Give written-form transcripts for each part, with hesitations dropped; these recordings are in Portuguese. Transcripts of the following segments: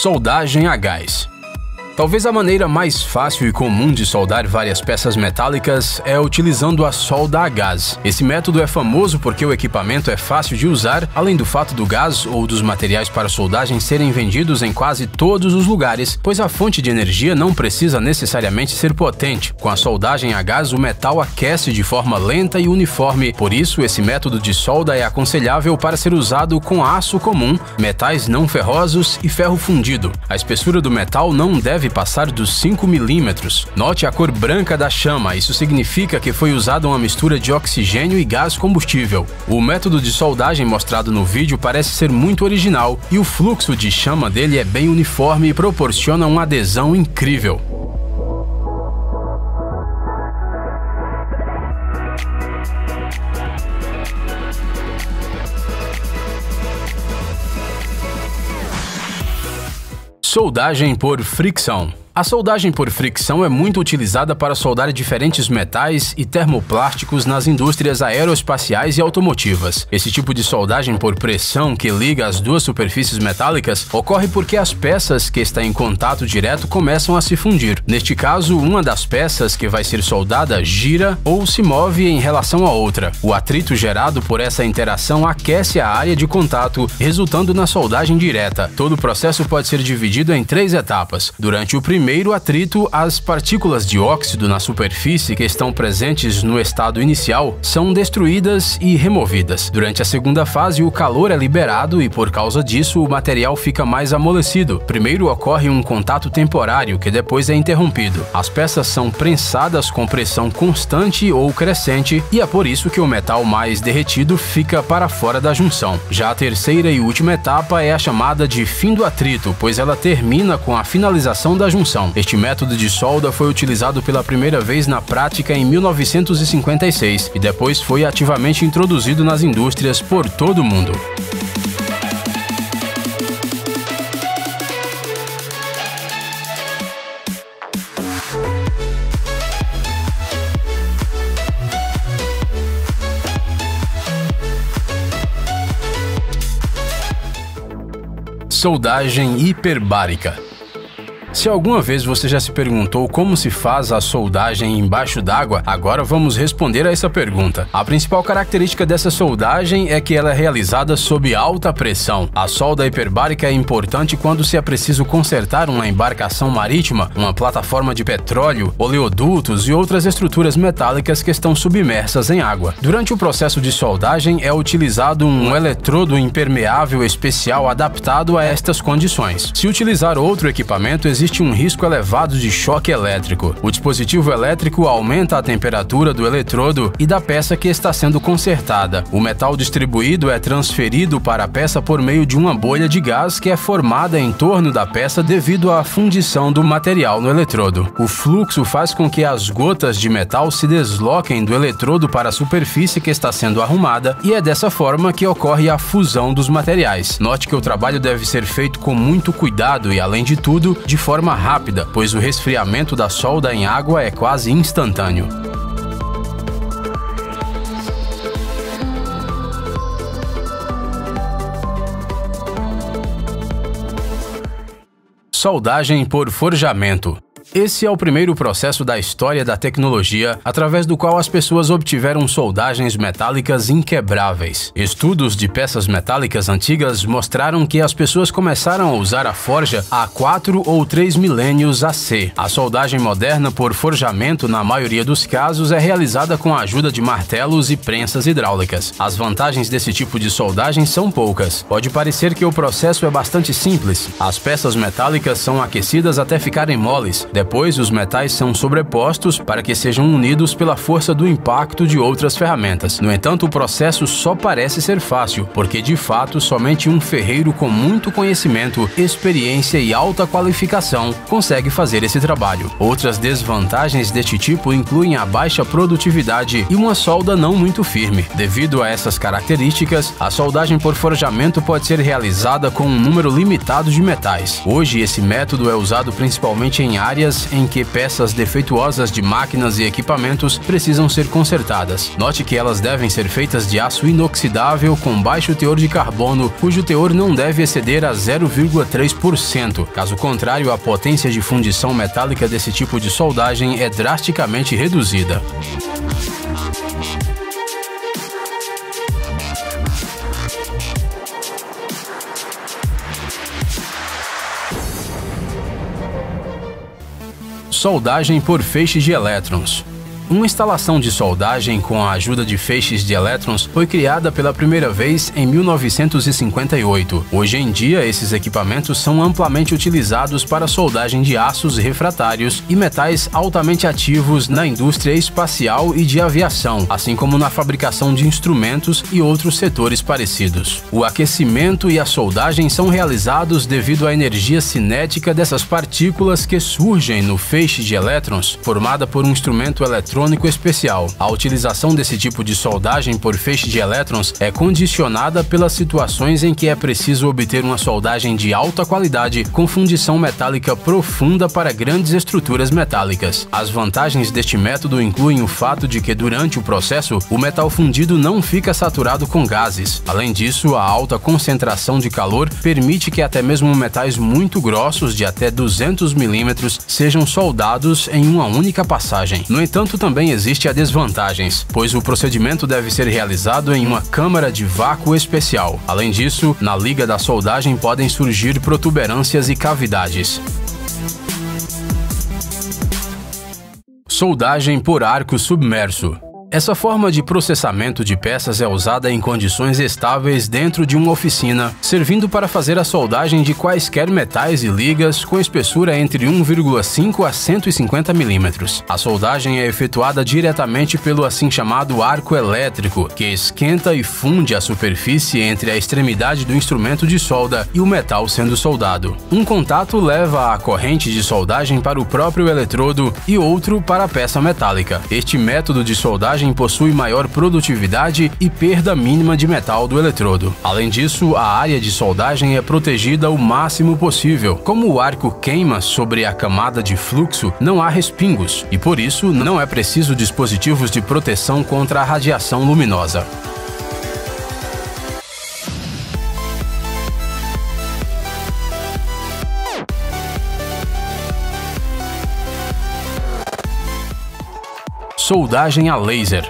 Soldagem a gás. Talvez a maneira mais fácil e comum de soldar várias peças metálicas é utilizando a solda a gás. Esse método é famoso porque o equipamento é fácil de usar, além do fato do gás ou dos materiais para soldagem serem vendidos em quase todos os lugares, pois a fonte de energia não precisa necessariamente ser potente. Com a soldagem a gás, o metal aquece de forma lenta e uniforme, por isso esse método de solda é aconselhável para ser usado com aço comum, metais não ferrosos e ferro fundido. A espessura do metal não deve passar dos 5 milímetros. Note a cor branca da chama, isso significa que foi usada uma mistura de oxigênio e gás combustível. O método de soldagem mostrado no vídeo parece ser muito original e o fluxo de chama dele é bem uniforme e proporciona uma adesão incrível. Soldagem por fricção. A soldagem por fricção é muito utilizada para soldar diferentes metais e termoplásticos nas indústrias aeroespaciais e automotivas. Esse tipo de soldagem por pressão que liga as duas superfícies metálicas ocorre porque as peças que estão em contato direto começam a se fundir. Neste caso, uma das peças que vai ser soldada gira ou se move em relação à outra. O atrito gerado por essa interação aquece a área de contato, resultando na soldagem direta. Todo o processo pode ser dividido em 3 etapas. Durante o primeiro atrito, as partículas de óxido na superfície que estão presentes no estado inicial são destruídas e removidas. Durante a segunda fase, o calor é liberado e, por causa disso, o material fica mais amolecido. Primeiro ocorre um contato temporário, que depois é interrompido. As peças são prensadas com pressão constante ou crescente e é por isso que o metal mais derretido fica para fora da junção. Já a terceira e última etapa é a chamada de fim do atrito, pois ela termina com a finalização da junção. Este método de solda foi utilizado pela primeira vez na prática em 1956 e depois foi ativamente introduzido nas indústrias por todo o mundo. Soldagem hiperbárica. Se alguma vez você já se perguntou como se faz a soldagem embaixo d'água, agora vamos responder a essa pergunta. A principal característica dessa soldagem é que ela é realizada sob alta pressão. A solda hiperbárica é importante quando se é preciso consertar uma embarcação marítima, uma plataforma de petróleo, oleodutos e outras estruturas metálicas que estão submersas em água. Durante o processo de soldagem é utilizado um eletrodo impermeável especial adaptado a estas condições. Se utilizar outro equipamento, existe um risco elevado de choque elétrico. O dispositivo elétrico aumenta a temperatura do eletrodo e da peça que está sendo consertada. O metal distribuído é transferido para a peça por meio de uma bolha de gás que é formada em torno da peça devido à fundição do material no eletrodo. O fluxo faz com que as gotas de metal se desloquem do eletrodo para a superfície que está sendo arrumada e é dessa forma que ocorre a fusão dos materiais. Note que o trabalho deve ser feito com muito cuidado e, além de tudo, de forma rápida, pois o resfriamento da solda em água é quase instantâneo. Soldagem por forjamento. Esse é o primeiro processo da história da tecnologia através do qual as pessoas obtiveram soldagens metálicas inquebráveis. Estudos de peças metálicas antigas mostraram que as pessoas começaram a usar a forja há 4 ou 3 milênios AC. A soldagem moderna por forjamento, na maioria dos casos, é realizada com a ajuda de martelos e prensas hidráulicas. As vantagens desse tipo de soldagem são poucas. Pode parecer que o processo é bastante simples. As peças metálicas são aquecidas até ficarem moles. Depois, os metais são sobrepostos para que sejam unidos pela força do impacto de outras ferramentas. No entanto, o processo só parece ser fácil, porque de fato somente um ferreiro com muito conhecimento, experiência e alta qualificação consegue fazer esse trabalho. Outras desvantagens deste tipo incluem a baixa produtividade e uma solda não muito firme. Devido a essas características, a soldagem por forjamento pode ser realizada com um número limitado de metais. Hoje, esse método é usado principalmente em áreas áreas em que peças defeituosas de máquinas e equipamentos precisam ser consertadas. Note que elas devem ser feitas de aço inoxidável com baixo teor de carbono, cujo teor não deve exceder a 0,3%. Caso contrário, a potência de fundição metálica desse tipo de soldagem é drasticamente reduzida. Soldagem por feixes de elétrons. Uma instalação de soldagem com a ajuda de feixes de elétrons foi criada pela primeira vez em 1958. Hoje em dia, esses equipamentos são amplamente utilizados para soldagem de aços refratários e metais altamente ativos na indústria espacial e de aviação, assim como na fabricação de instrumentos e outros setores parecidos. O aquecimento e a soldagem são realizados devido à energia cinética dessas partículas que surgem no feixe de elétrons, formada por um instrumento eletrônico especial. A utilização desse tipo de soldagem por feixe de elétrons é condicionada pelas situações em que é preciso obter uma soldagem de alta qualidade com fundição metálica profunda para grandes estruturas metálicas. As vantagens deste método incluem o fato de que durante o processo o metal fundido não fica saturado com gases. Além disso, a alta concentração de calor permite que até mesmo metais muito grossos de até 200 milímetros sejam soldados em uma única passagem. No entanto, também existe a desvantagens, pois o procedimento deve ser realizado em uma câmara de vácuo especial. Além disso, na liga da soldagem podem surgir protuberâncias e cavidades. Soldagem por arco submerso. Essa forma de processamento de peças é usada em condições estáveis dentro de uma oficina, servindo para fazer a soldagem de quaisquer metais e ligas com espessura entre 1,5 a 150 milímetros. A soldagem é efetuada diretamente pelo assim chamado arco elétrico, que esquenta e funde a superfície entre a extremidade do instrumento de solda e o metal sendo soldado. Um contato leva a corrente de soldagem para o próprio eletrodo e outro para a peça metálica. Este método de soldagem possui maior produtividade e perda mínima de metal do eletrodo. Além disso, a área de soldagem é protegida o máximo possível. Como o arco queima sobre a camada de fluxo, não há respingos e por isso não é preciso dispositivos de proteção contra a radiação luminosa. Soldagem a laser.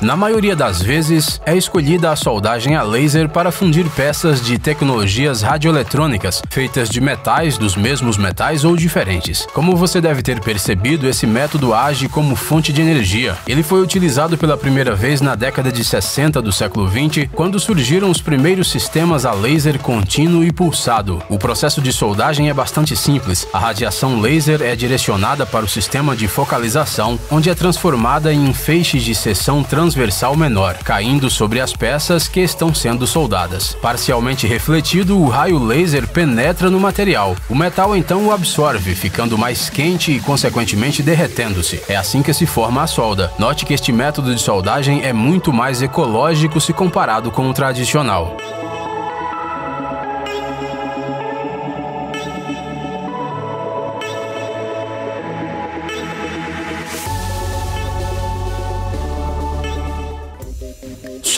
Na maioria das vezes, é escolhida a soldagem a laser para fundir peças de tecnologias radioeletrônicas, feitas de metais dos mesmos metais ou diferentes. Como você deve ter percebido, esse método age como fonte de energia. Ele foi utilizado pela primeira vez na década de 60 do século XX, quando surgiram os primeiros sistemas a laser contínuo e pulsado. O processo de soldagem é bastante simples. A radiação laser é direcionada para o sistema de focalização, onde é transformada em um feixe de seção transversal menor, caindo sobre as peças que estão sendo soldadas. Parcialmente refletido, o raio laser penetra no material. O metal então o absorve, ficando mais quente e consequentemente derretendo-se. É assim que se forma a solda. Note que este método de soldagem é muito mais ecológico se comparado com o tradicional.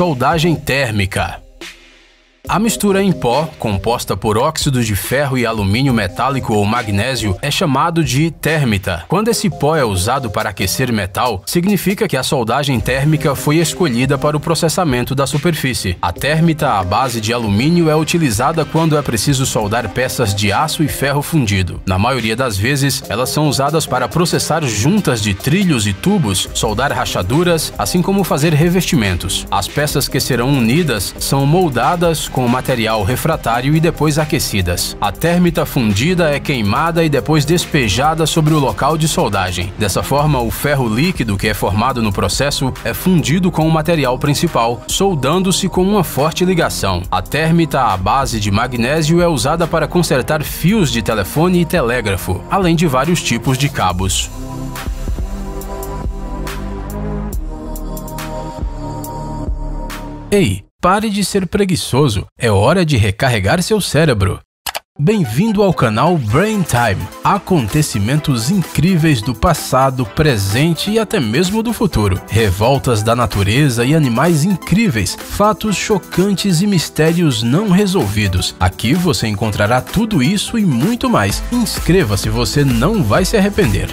Soldagem térmica. A mistura em pó, composta por óxido de ferro e alumínio metálico ou magnésio, é chamado de térmita. Quando esse pó é usado para aquecer metal, significa que a soldagem térmica foi escolhida para o processamento da superfície. A térmita à base de alumínio é utilizada quando é preciso soldar peças de aço e ferro fundido. Na maioria das vezes, elas são usadas para processar juntas de trilhos e tubos, soldar rachaduras, assim como fazer revestimentos. As peças que serão unidas são moldadas com material refratário e depois aquecidas. A térmita fundida é queimada e depois despejada sobre o local de soldagem. Dessa forma, o ferro líquido que é formado no processo é fundido com o material principal, soldando-se com uma forte ligação. A térmita à base de magnésio é usada para consertar fios de telefone e telégrafo, além de vários tipos de cabos. Ei! Pare de ser preguiçoso, é hora de recarregar seu cérebro. Bem-vindo ao canal Brain Time. Acontecimentos incríveis do passado, presente e até mesmo do futuro. Revoltas da natureza e animais incríveis, fatos chocantes e mistérios não resolvidos. Aqui você encontrará tudo isso e muito mais. Inscreva-se, você não vai se arrepender.